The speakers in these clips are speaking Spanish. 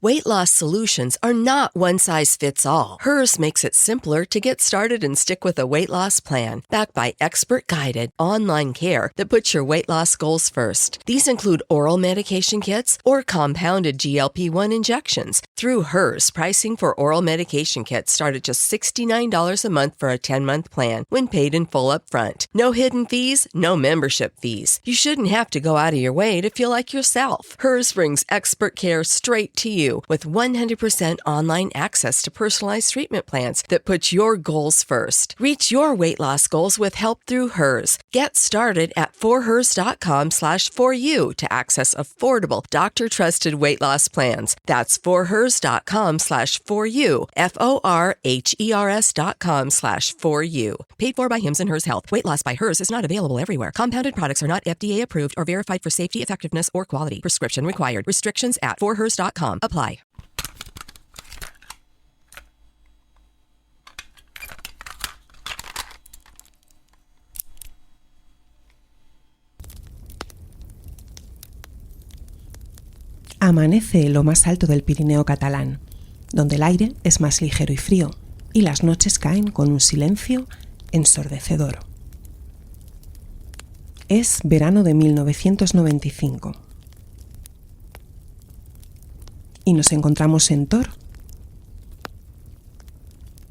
Weight loss solutions are not one size fits all. Hers makes it simpler to get started and stick with a weight loss plan, backed by expert-guided online care that puts your weight loss goals first. These include oral medication kits or compounded GLP-1 injections. Through Hers, pricing for oral medication kits start at just $69 a month for a 10-month plan when paid in full upfront. No hidden fees, no membership fees. You shouldn't have to go out of your way to feel like yourself. Hers brings expert care straight to you with 100% online access to personalized treatment plans that put your goals first. Reach your weight loss goals with help through Hers. Get started at forhers.com/4u to access affordable, doctor-trusted weight loss plans. That's forhers.com/4u, forhers.com/4u. Paid for by Hims & Hers Health. Weight loss by Hers is not available everywhere. Compounded products are not FDA approved or verified for safety, effectiveness, or quality. Prescription required. Restrictions at forhers.com apply. Amanece en lo más alto del Pirineo catalán, donde el aire es más ligero y frío, y las noches caen con un silencio ensordecedor. Es verano de 1995. Y nos encontramos en Tor,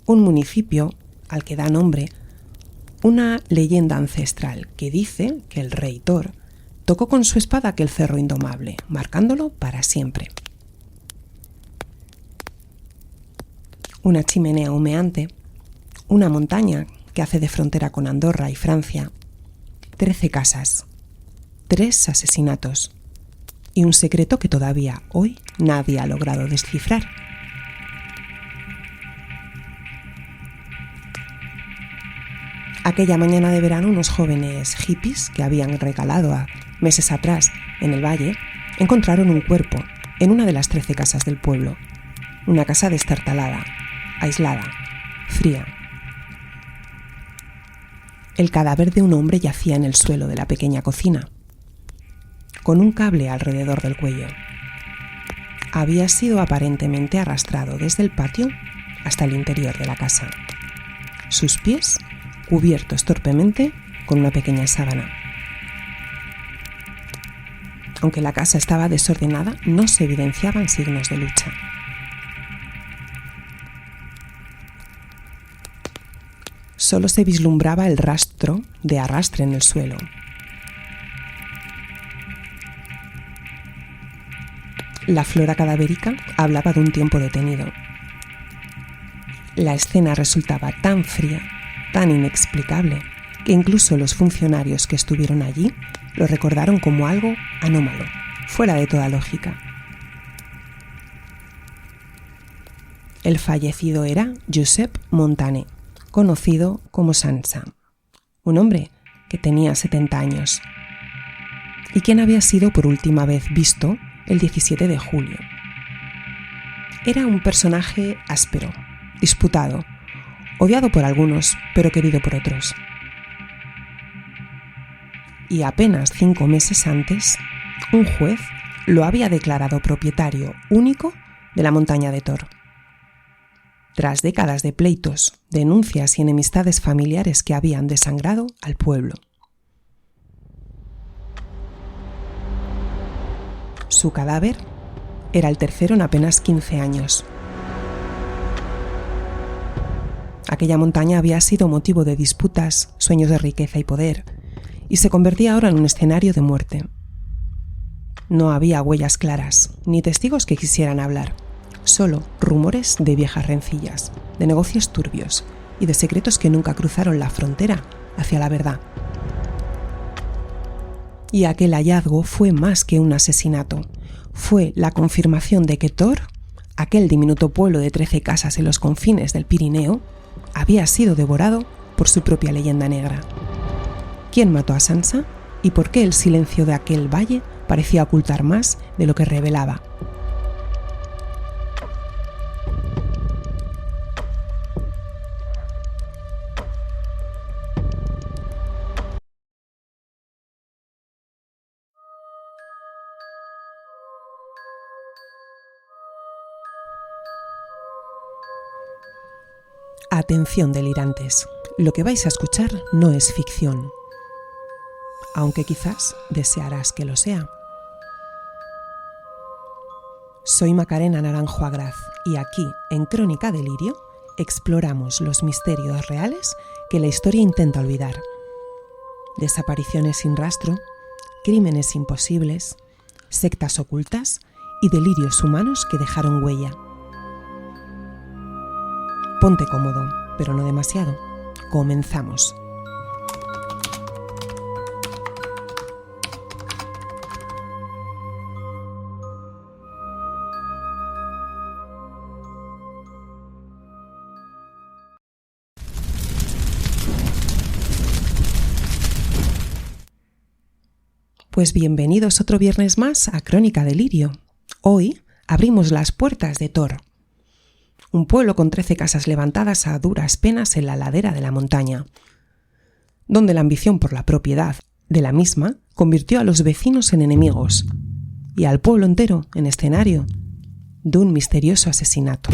un municipio al que da nombre una leyenda ancestral que dice que el rey Thor tocó con su espada aquel cerro indomable, marcándolo para siempre. Una chimenea humeante, una montaña que hace de frontera con Andorra y Francia, 13 casas, 3 asesinatos y un secreto que todavía hoy nadie ha logrado descifrar. Aquella mañana de verano, unos jóvenes hippies que habían recalado meses atrás en el valle encontraron un cuerpo en una de las 13 casas del pueblo. Una casa destartalada, aislada, fría. El cadáver de un hombre yacía en el suelo de la pequeña cocina, con un cable alrededor del cuello. Había sido aparentemente arrastrado desde el patio hasta el interior de la casa. Sus pies cubiertos torpemente con una pequeña sábana. Aunque la casa estaba desordenada, no se evidenciaban signos de lucha. Solo se vislumbraba el rastro de arrastre en el suelo. La flora cadavérica hablaba de un tiempo detenido. La escena resultaba tan fría, tan inexplicable, que incluso los funcionarios que estuvieron allí lo recordaron como algo anómalo, fuera de toda lógica. El fallecido era Josep Montaner, conocido como Sansa, un hombre que tenía 70 años y quien había sido por última vez visto el 17 de julio. Era un personaje áspero, disputado, odiado por algunos, pero querido por otros. Y apenas 5 meses antes, un juez lo había declarado propietario único de la montaña de Tor. Tras décadas de pleitos, denuncias y enemistades familiares que habían desangrado al pueblo. Su cadáver era el tercero en apenas 15 años. Aquella montaña había sido motivo de disputas, sueños de riqueza y poder, y se convertía ahora en un escenario de muerte. No había huellas claras, ni testigos que quisieran hablar, solo rumores de viejas rencillas, de negocios turbios y de secretos que nunca cruzaron la frontera hacia la verdad. Y aquel hallazgo fue más que un asesinato. Fue la confirmación de que Tor, aquel diminuto pueblo de 13 casas en los confines del Pirineo, había sido devorado por su propia leyenda negra. ¿Quién mató a Sansa? ¿Y por qué el silencio de aquel valle parecía ocultar más de lo que revelaba? Atención delirantes, lo que vais a escuchar no es ficción, aunque quizás desearás que lo sea. Soy Macarena Naranjo Agraz y aquí, en Crónica Delirio, exploramos los misterios reales que la historia intenta olvidar. Desapariciones sin rastro, crímenes imposibles, sectas ocultas y delirios humanos que dejaron huella. Ponte cómodo, pero no demasiado. Comenzamos. Pues bienvenidos otro viernes más a Crónica Delirio. Hoy abrimos las puertas de Tor, un pueblo con 13 casas levantadas a duras penas en la ladera de la montaña, donde la ambición por la propiedad de la misma convirtió a los vecinos en enemigos y al pueblo entero en escenario de un misterioso asesinato.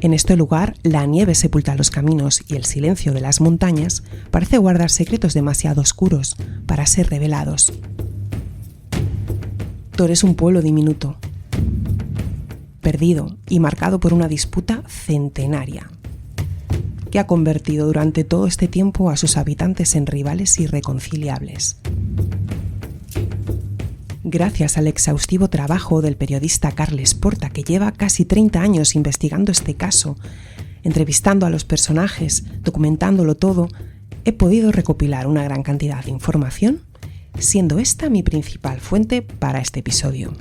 En este lugar, la nieve sepulta los caminos y el silencio de las montañas parece guardar secretos demasiado oscuros para ser revelados. Tor es un pueblo diminuto, perdido y marcado por una disputa centenaria, que ha convertido durante todo este tiempo a sus habitantes en rivales irreconciliables. Gracias al exhaustivo trabajo del periodista Carles Porta, que lleva casi 30 años investigando este caso, entrevistando a los personajes, documentándolo todo, he podido recopilar una gran cantidad de información, siendo esta mi principal fuente para este episodio.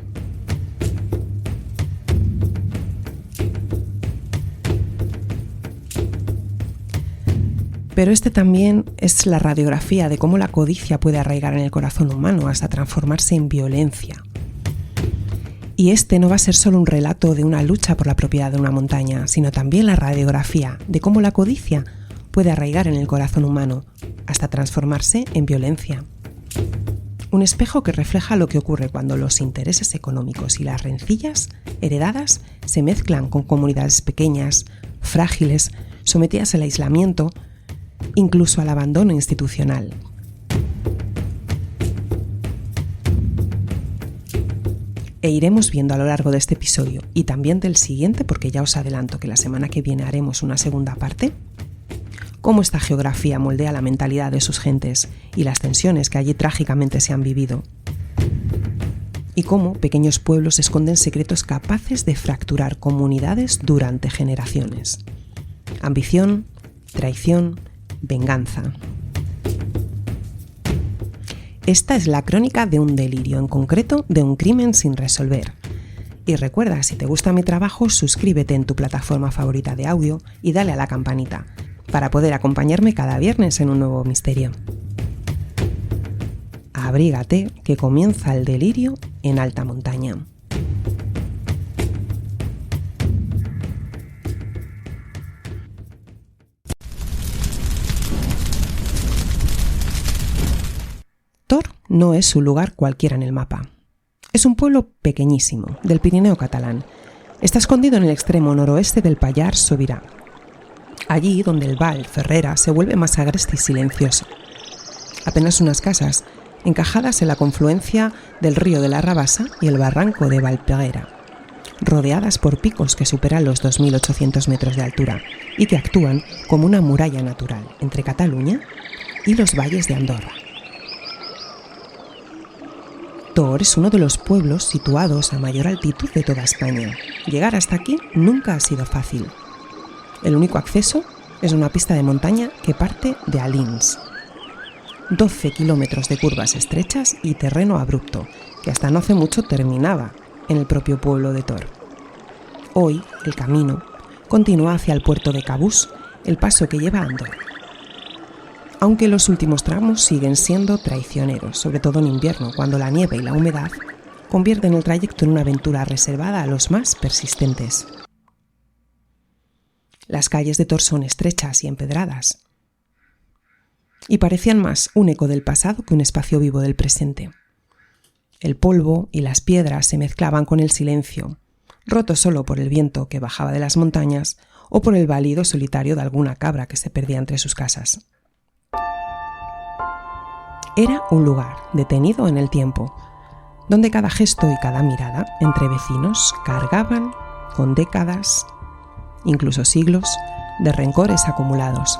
Pero este también es la radiografía de cómo la codicia puede arraigar en el corazón humano hasta transformarse en violencia. Y este no va a ser solo un relato de una lucha por la propiedad de una montaña, sino también la radiografía de cómo la codicia puede arraigar en el corazón humano hasta transformarse en violencia. Un espejo que refleja lo que ocurre cuando los intereses económicos y las rencillas heredadas se mezclan con comunidades pequeñas, frágiles, sometidas al aislamiento, incluso al abandono institucional. E iremos viendo a lo largo de este episodio y también del siguiente, porque ya os adelanto que la semana que viene haremos una segunda parte, cómo esta geografía moldea la mentalidad de sus gentes y las tensiones que allí trágicamente se han vivido, y cómo pequeños pueblos esconden secretos capaces de fracturar comunidades durante generaciones. Ambición, traición, venganza. Esta es la crónica de un delirio, en concreto de un crimen sin resolver. Y recuerda, si te gusta mi trabajo, suscríbete en tu plataforma favorita de audio y dale a la campanita para poder acompañarme cada viernes en un nuevo misterio. Abrígate, que comienza el delirio en alta montaña. Tor no es un lugar cualquiera en el mapa. Es un pueblo pequeñísimo, del Pirineo catalán. Está escondido en el extremo noroeste del Pallars Sobirà. Allí donde el Val Ferrera se vuelve más agreste y silencioso. Apenas unas casas, encajadas en la confluencia del río de la Rabassa y el barranco de Valpeguera, rodeadas por picos que superan los 2.800 metros de altura y que actúan como una muralla natural entre Cataluña y los valles de Andorra. Tor es uno de los pueblos situados a mayor altitud de toda España. Llegar hasta aquí nunca ha sido fácil. El único acceso es una pista de montaña que parte de Alins. 12 kilómetros de curvas estrechas y terreno abrupto, que hasta no hace mucho terminaba en el propio pueblo de Tor. Hoy, el camino continúa hacia el puerto de Cabús, el paso que lleva a Andorra. Aunque los últimos tramos siguen siendo traicioneros, sobre todo en invierno, cuando la nieve y la humedad convierten el trayecto en una aventura reservada a los más persistentes. Las calles de Tor son estrechas y empedradas, y parecían más un eco del pasado que un espacio vivo del presente. El polvo y las piedras se mezclaban con el silencio, roto solo por el viento que bajaba de las montañas o por el balido solitario de alguna cabra que se perdía entre sus casas. Era un lugar detenido en el tiempo, donde cada gesto y cada mirada entre vecinos cargaban con décadas, incluso siglos, de rencores acumulados.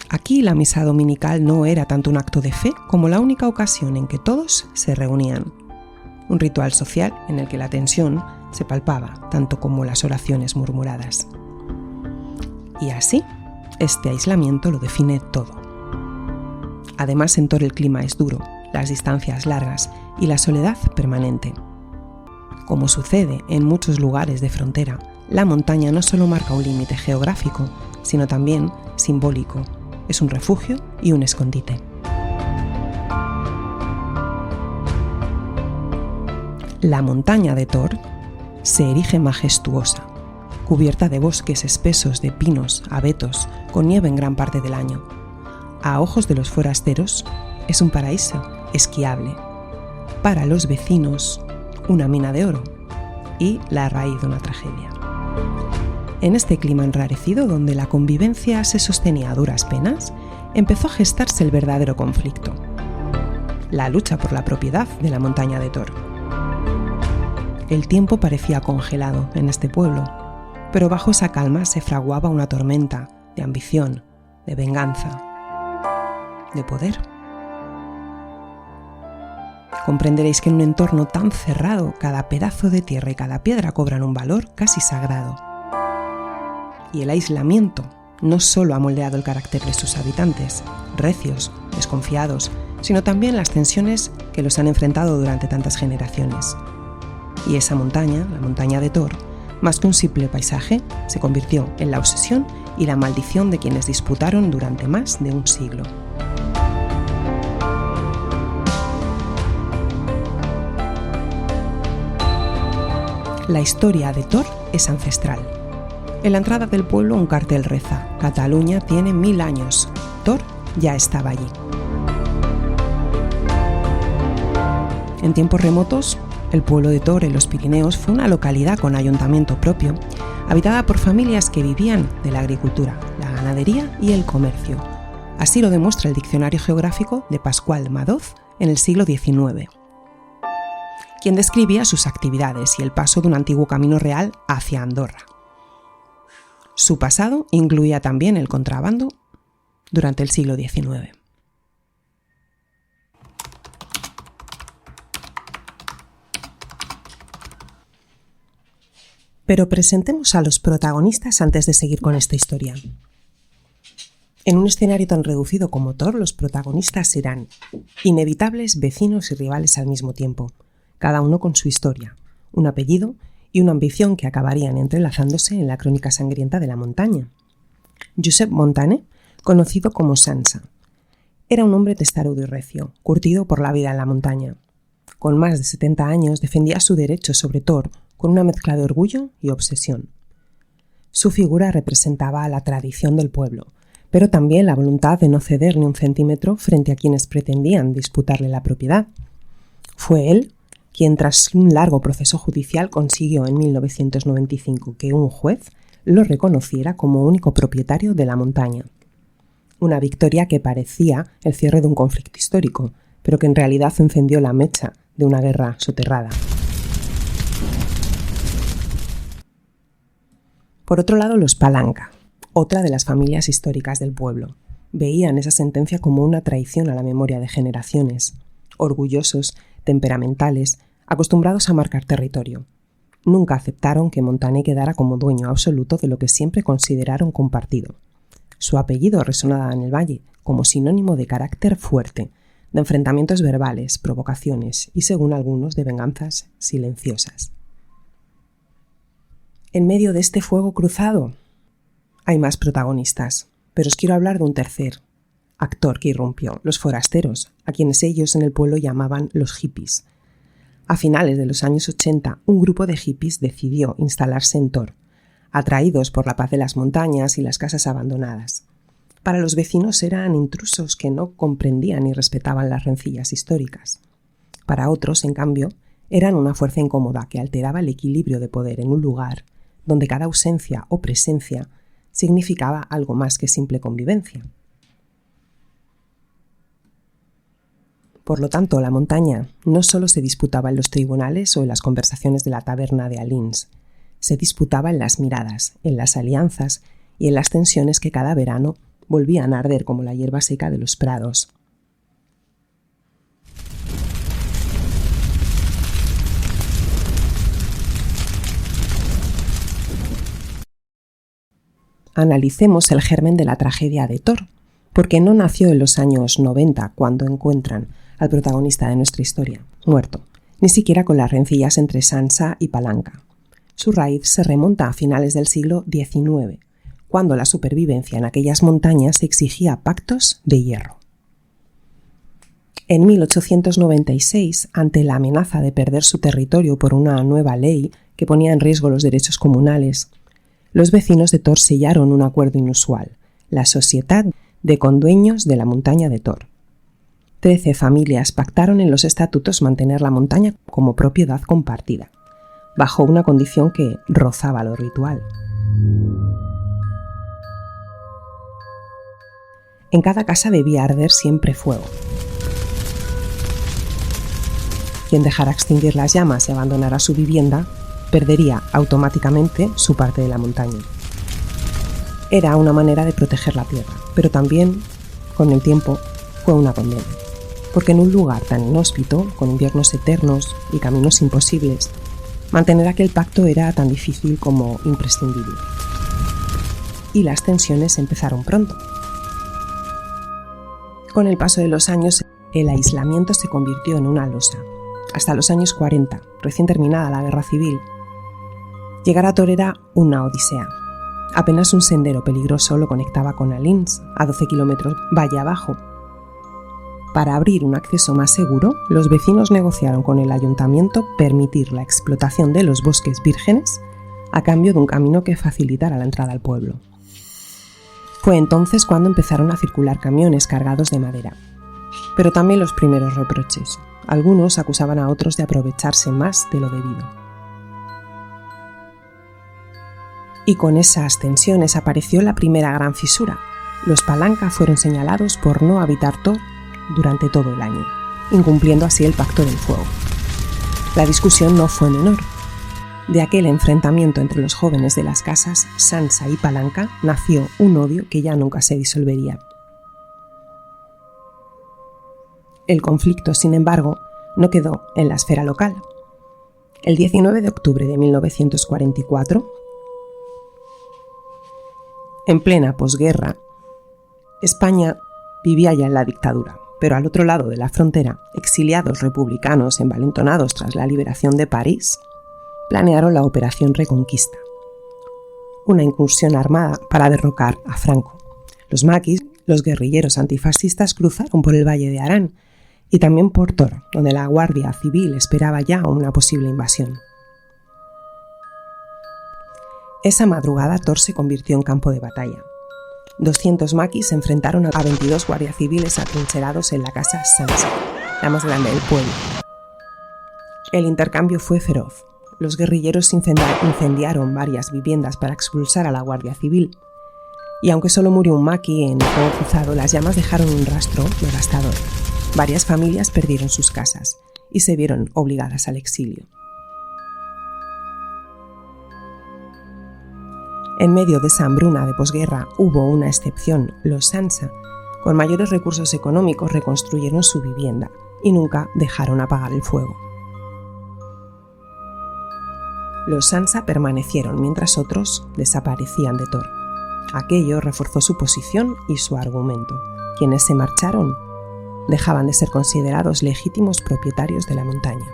Aquí la misa dominical no era tanto un acto de fe como la única ocasión en que todos se reunían. Un ritual social en el que la tensión se palpaba tanto como las oraciones murmuradas. Y así, este aislamiento lo define todo. Además, en Tor el clima es duro, las distancias largas y la soledad permanente. Como sucede en muchos lugares de frontera, la montaña no solo marca un límite geográfico, sino también simbólico. Es un refugio y un escondite. La montaña de Tor se erige majestuosa, cubierta de bosques espesos de pinos, abetos, con nieve en gran parte del año. A ojos de los forasteros, es un paraíso esquiable. Para los vecinos, una mina de oro y la raíz de una tragedia. En este clima enrarecido, donde la convivencia se sostenía a duras penas, empezó a gestarse el verdadero conflicto: la lucha por la propiedad de la montaña de Tor. El tiempo parecía congelado en este pueblo, pero bajo esa calma se fraguaba una tormenta de ambición, de venganza, de poder. Comprenderéis que en un entorno tan cerrado, cada pedazo de tierra y cada piedra cobran un valor casi sagrado. Y el aislamiento no solo ha moldeado el carácter de sus habitantes, recios, desconfiados, sino también las tensiones que los han enfrentado durante tantas generaciones. Y esa montaña, la montaña de Tor, más que un simple paisaje, se convirtió en la obsesión y la maldición de quienes disputaron durante más de un siglo. La historia de Tor es ancestral. En la entrada del pueblo un cartel reza: Cataluña tiene 1000 años. Tor ya estaba allí. En tiempos remotos, el pueblo de Tor, en los Pirineos, fue una localidad con ayuntamiento propio, habitada por familias que vivían de la agricultura, la ganadería y el comercio. Así lo demuestra el Diccionario Geográfico de Pascual Madoz en el siglo XIX, quien describía sus actividades y el paso de un antiguo camino real hacia Andorra. Su pasado incluía también el contrabando durante el siglo XIX. Pero presentemos a los protagonistas antes de seguir con esta historia. En un escenario tan reducido como Tor, los protagonistas serán inevitables vecinos y rivales al mismo tiempo, cada uno con su historia, un apellido y una ambición que acabarían entrelazándose en la crónica sangrienta de la montaña. Josep Montane, conocido como Sansa, era un hombre testarudo y recio, curtido por la vida en la montaña. Con más de 70 años defendía su derecho sobre Tor con una mezcla de orgullo y obsesión. Su figura representaba la tradición del pueblo, pero también la voluntad de no ceder ni un centímetro frente a quienes pretendían disputarle la propiedad. Fue él quien, tras un largo proceso judicial, consiguió en 1995 que un juez lo reconociera como único propietario de la montaña. Una victoria que parecía el cierre de un conflicto histórico, pero que en realidad encendió la mecha de una guerra soterrada. Por otro lado, los Palanca, otra de las familias históricas del pueblo, veían esa sentencia como una traición a la memoria de generaciones. Orgullosos, temperamentales, acostumbrados a marcar territorio. Nunca aceptaron que Montane quedara como dueño absoluto de lo que siempre consideraron compartido. Su apellido resonaba en el valle como sinónimo de carácter fuerte, de enfrentamientos verbales, provocaciones y, según algunos, de venganzas silenciosas. En medio de este fuego cruzado hay más protagonistas, pero os quiero hablar de un tercer actor que irrumpió: los forasteros, a quienes ellos en el pueblo llamaban los hippies. A finales de los años 80, un grupo de hippies decidió instalarse en Tor, atraídos por la paz de las montañas y las casas abandonadas. Para los vecinos eran intrusos que no comprendían ni respetaban las rencillas históricas. Para otros, en cambio, eran una fuerza incómoda que alteraba el equilibrio de poder en un lugar donde cada ausencia o presencia significaba algo más que simple convivencia. Por lo tanto, la montaña no solo se disputaba en los tribunales o en las conversaciones de la taberna de Alins, se disputaba en las miradas, en las alianzas y en las tensiones que cada verano volvían a arder como la hierba seca de los prados. Analicemos el germen de la tragedia de Thor, porque no nació en los años 90 cuando encuentran al protagonista de nuestra historia, muerto, ni siquiera con las rencillas entre Sansa y Palanca. Su raíz se remonta a finales del siglo XIX, cuando la supervivencia en aquellas montañas exigía pactos de hierro. En 1896, ante la amenaza de perder su territorio por una nueva ley que ponía en riesgo los derechos comunales, los vecinos de Thor sellaron un acuerdo inusual, la Sociedad de Condueños de la Montaña de Thor. 13 familias pactaron en los estatutos mantener la montaña como propiedad compartida, bajo una condición que rozaba lo ritual. En cada casa debía arder siempre fuego. Quien dejara extinguir las llamas y abandonara su vivienda perdería automáticamente su parte de la montaña. Era una manera de proteger la tierra, pero también, con el tiempo, fue una condena. Porque en un lugar tan inhóspito, con inviernos eternos y caminos imposibles, mantener aquel pacto era tan difícil como imprescindible. Y las tensiones empezaron pronto. Con el paso de los años, el aislamiento se convirtió en una losa. Hasta los años 40, recién terminada la guerra civil, llegar a Thor era una odisea. Apenas un sendero peligroso lo conectaba con Alins, a 12 kilómetros valle abajo. Para abrir un acceso más seguro, los vecinos negociaron con el ayuntamiento permitir la explotación de los bosques vírgenes a cambio de un camino que facilitara la entrada al pueblo. Fue entonces cuando empezaron a circular camiones cargados de madera. Pero también los primeros reproches. Algunos acusaban a otros de aprovecharse más de lo debido. Y con esas tensiones apareció la primera gran fisura. Los Palanca fueron señalados por no habitar Thor durante todo el año, incumpliendo así el Pacto del Fuego. La discusión no fue menor. De aquel enfrentamiento entre los jóvenes de las casas Sansa y Palanca nació un odio que ya nunca se disolvería. El conflicto, sin embargo, no quedó en la esfera local. El 19 de octubre de 1944, en plena posguerra, España vivía ya en la dictadura, pero al otro lado de la frontera, exiliados republicanos envalentonados tras la liberación de París, planearon la Operación Reconquista, una incursión armada para derrocar a Franco. Los maquis, los guerrilleros antifascistas, cruzaron por el Valle de Arán y también por Thor, donde la Guardia Civil esperaba ya una posible invasión. Esa madrugada Thor se convirtió en campo de batalla. 200 maquis se enfrentaron a 22 guardias civiles atrincherados en la casa Sansa, la más grande del pueblo. El intercambio fue feroz. Los guerrilleros incendiaron varias viviendas para expulsar a la Guardia Civil. Y aunque solo murió un maqui en el fuego cruzado, las llamas dejaron un rastro devastador. Varias familias perdieron sus casas y se vieron obligadas al exilio. En medio de esa hambruna de posguerra hubo una excepción. Los Sansa, con mayores recursos económicos, reconstruyeron su vivienda y nunca dejaron apagar el fuego. Los Sansa permanecieron mientras otros desaparecían de Thor. Aquello reforzó su posición y su argumento. Quienes se marcharon dejaban de ser considerados legítimos propietarios de la montaña.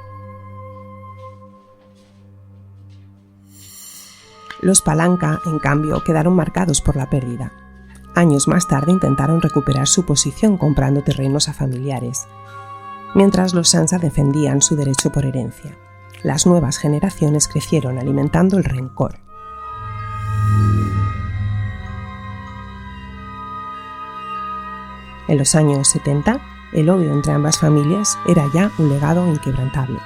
Los Palanca, en cambio, quedaron marcados por la pérdida. Años más tarde intentaron recuperar su posición comprando terrenos a familiares, mientras los Sansa defendían su derecho por herencia. Las nuevas generaciones crecieron alimentando el rencor. En los años 70, el odio entre ambas familias era ya un legado inquebrantable.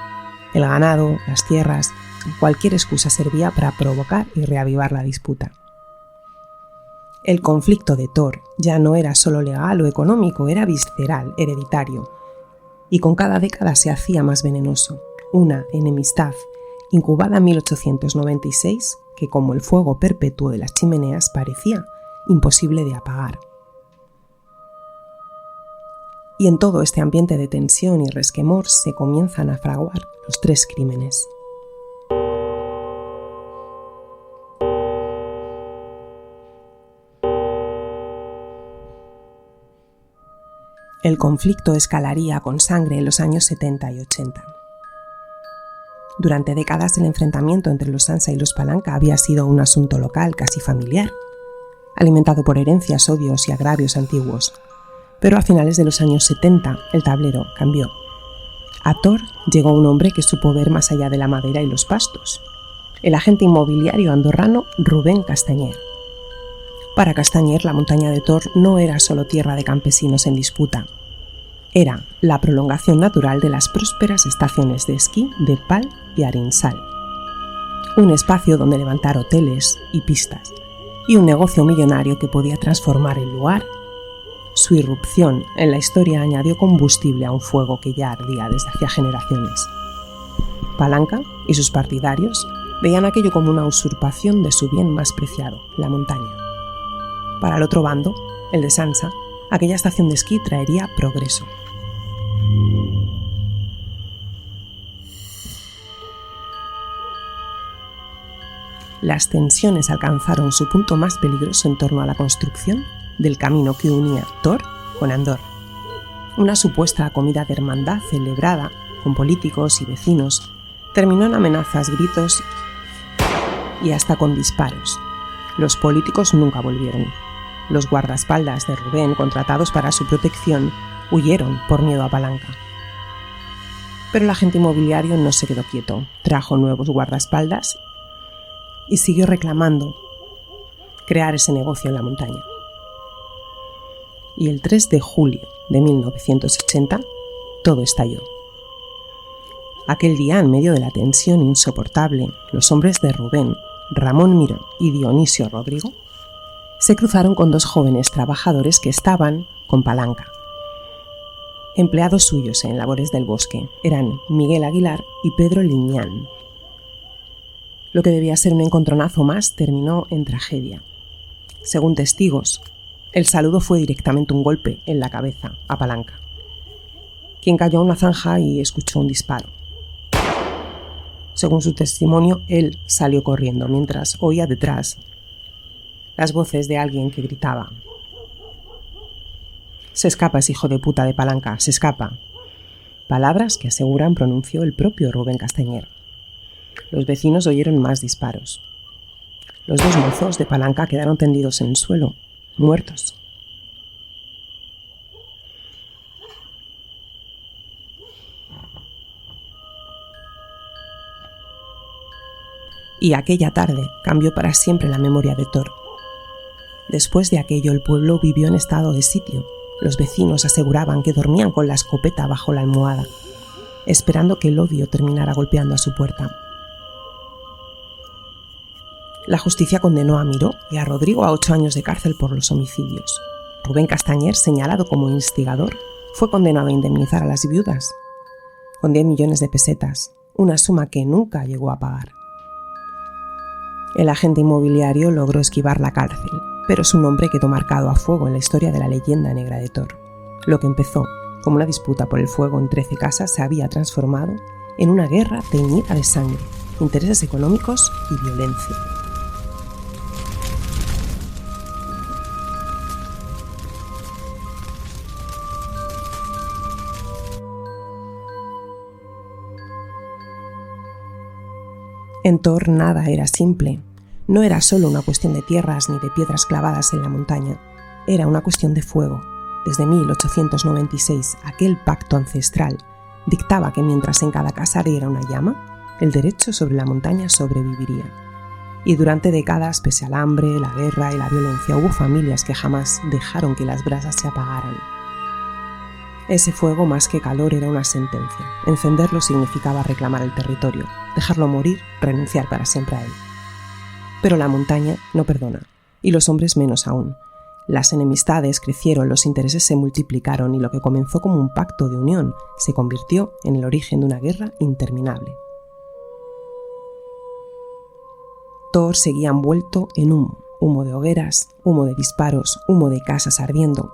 El ganado, las tierras, cualquier excusa servía para provocar y reavivar la disputa. El conflicto de Thor ya no era solo legal o económico, era visceral, hereditario, y con cada década se hacía más venenoso. Una enemistad incubada en 1896 que, como el fuego perpetuo de las chimeneas, parecía imposible de apagar. Y en todo este ambiente de tensión y resquemor se comienzan a fraguar los 3 crímenes. El conflicto escalaría con sangre en los años 70 y 80. Durante décadas el enfrentamiento entre los Sansa y los Palanca había sido un asunto local, casi familiar, alimentado por herencias, odios y agravios antiguos. Pero a finales de los años 70 el tablero cambió. A Thor llegó un hombre que supo ver más allá de la madera y los pastos, el agente inmobiliario andorrano Rubén Castañer. Para Castañer, la montaña de Thor no era solo tierra de campesinos en disputa. Era la prolongación natural de las prósperas estaciones de esquí de Pal y Arinsal. Un espacio donde levantar hoteles y pistas, y un negocio millonario que podía transformar el lugar. Su irrupción en la historia añadió combustible a un fuego que ya ardía desde hacía generaciones. Palanca y sus partidarios veían aquello como una usurpación de su bien más preciado, la montaña. Para el otro bando, el de Sansa, aquella estación de esquí traería progreso. Las tensiones alcanzaron su punto más peligroso en torno a la construcción del camino que unía Thor con Andor. Una supuesta comida de hermandad celebrada con políticos y vecinos terminó en amenazas, gritos y hasta con disparos. Los políticos nunca volvieron. Los guardaespaldas de Rubén, contratados para su protección, huyeron por miedo a Palanca. Pero el agente inmobiliario no se quedó quieto, trajo nuevos guardaespaldas y siguió reclamando crear ese negocio en la montaña. Y el 3 de julio de 1980, todo estalló. Aquel día, en medio de la tensión insoportable, los hombres de Rubén, Ramón Miró y Dionisio Rodrigo, se cruzaron con 2 jóvenes trabajadores que estaban con Palanca. Empleados suyos en labores del bosque eran Miguel Aguilar y Pedro Liñán. Lo que debía ser un encontronazo más terminó en tragedia. Según testigos, el saludo fue directamente un golpe en la cabeza a Palanca, quien cayó a una zanja y escuchó un disparo. Según su testimonio, él salió corriendo mientras oía detrás las voces de alguien que gritaba: «Se escapa ese hijo de puta de Palanca, se escapa». Palabras que aseguran pronunció el propio Rubén Castañer. Los vecinos oyeron más disparos. Los 2 mozos de Palanca quedaron tendidos en el suelo, muertos. Y aquella tarde cambió para siempre la memoria de Thor. Después de aquello, el pueblo vivió en estado de sitio. Los vecinos aseguraban que dormían con la escopeta bajo la almohada, esperando que el odio terminara golpeando a su puerta. La justicia condenó a Miró y a Rodrigo a 8 años de cárcel por los homicidios. Rubén Castañer, señalado como instigador, fue condenado a indemnizar a las viudas con 10 millones de pesetas, una suma que nunca llegó a pagar. El agente inmobiliario logró esquivar la cárcel, pero su nombre quedó marcado a fuego en la historia de la leyenda negra de Thor. Lo que empezó como una disputa por el fuego en 13 casas se había transformado en una guerra teñida de sangre, intereses económicos y violencia. En Thor nada era simple. No era solo una cuestión de tierras ni de piedras clavadas en la montaña. Era una cuestión de fuego. Desde 1896, aquel pacto ancestral dictaba que mientras en cada casa ardiera una llama, el derecho sobre la montaña sobreviviría. Y durante décadas, pese al hambre, la guerra y la violencia, hubo familias que jamás dejaron que las brasas se apagaran. Ese fuego, más que calor, era una sentencia. Encenderlo significaba reclamar el territorio, dejarlo morir, renunciar para siempre a él. Pero la montaña no perdona, y los hombres menos aún. Las enemistades crecieron, los intereses se multiplicaron y lo que comenzó como un pacto de unión se convirtió en el origen de una guerra interminable. Thor seguía envuelto en humo de hogueras, humo de disparos, humo de casas ardiendo.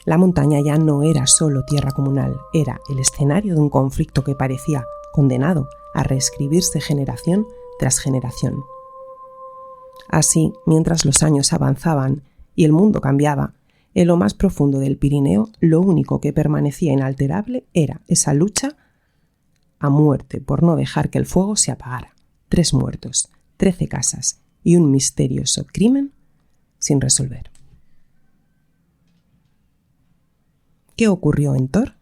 La montaña ya no era solo tierra comunal, era el escenario de un conflicto que parecía condenado a reescribirse generación tras generación. Así, mientras los años avanzaban y el mundo cambiaba, en lo más profundo del Pirineo lo único que permanecía inalterable era esa lucha a muerte por no dejar que el fuego se apagara. 3 muertos, 13 casas y un misterioso crimen sin resolver. ¿Qué ocurrió en Thor?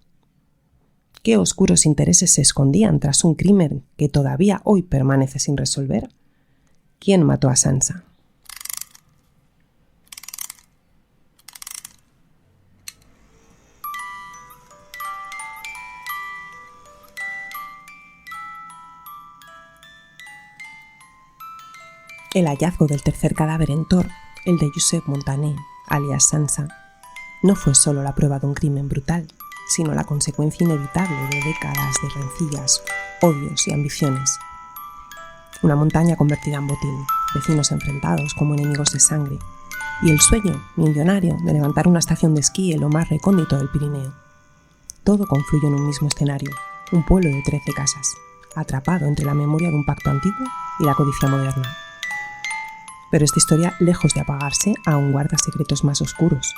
¿Qué oscuros intereses se escondían tras un crimen que todavía hoy permanece sin resolver? ¿Quién mató a Sansa? El hallazgo del tercer cadáver en Thor, el de Josep Montané, alias Sansa, no fue solo la prueba de un crimen brutal, sino la consecuencia inevitable de décadas de rencillas, odios y ambiciones. Una montaña convertida en botín, vecinos enfrentados como enemigos de sangre, y el sueño millonario de levantar una estación de esquí en lo más recóndito del Pirineo. Todo confluyó en un mismo escenario, un pueblo de 13 casas, atrapado entre la memoria de un pacto antiguo y la codicia moderna. Pero esta historia, lejos de apagarse, aún guarda secretos más oscuros.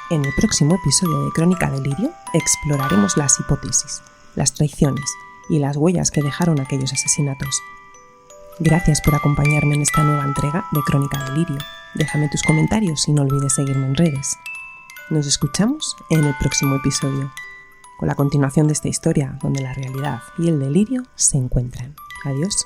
En el próximo episodio de Crónica del Lirio exploraremos las hipótesis, las traiciones y las huellas que dejaron aquellos asesinatos. Gracias por acompañarme en esta nueva entrega de Crónica del Lirio. Déjame tus comentarios y no olvides seguirme en redes. Nos escuchamos en el próximo episodio, con la continuación de esta historia donde la realidad y el delirio se encuentran. Adiós.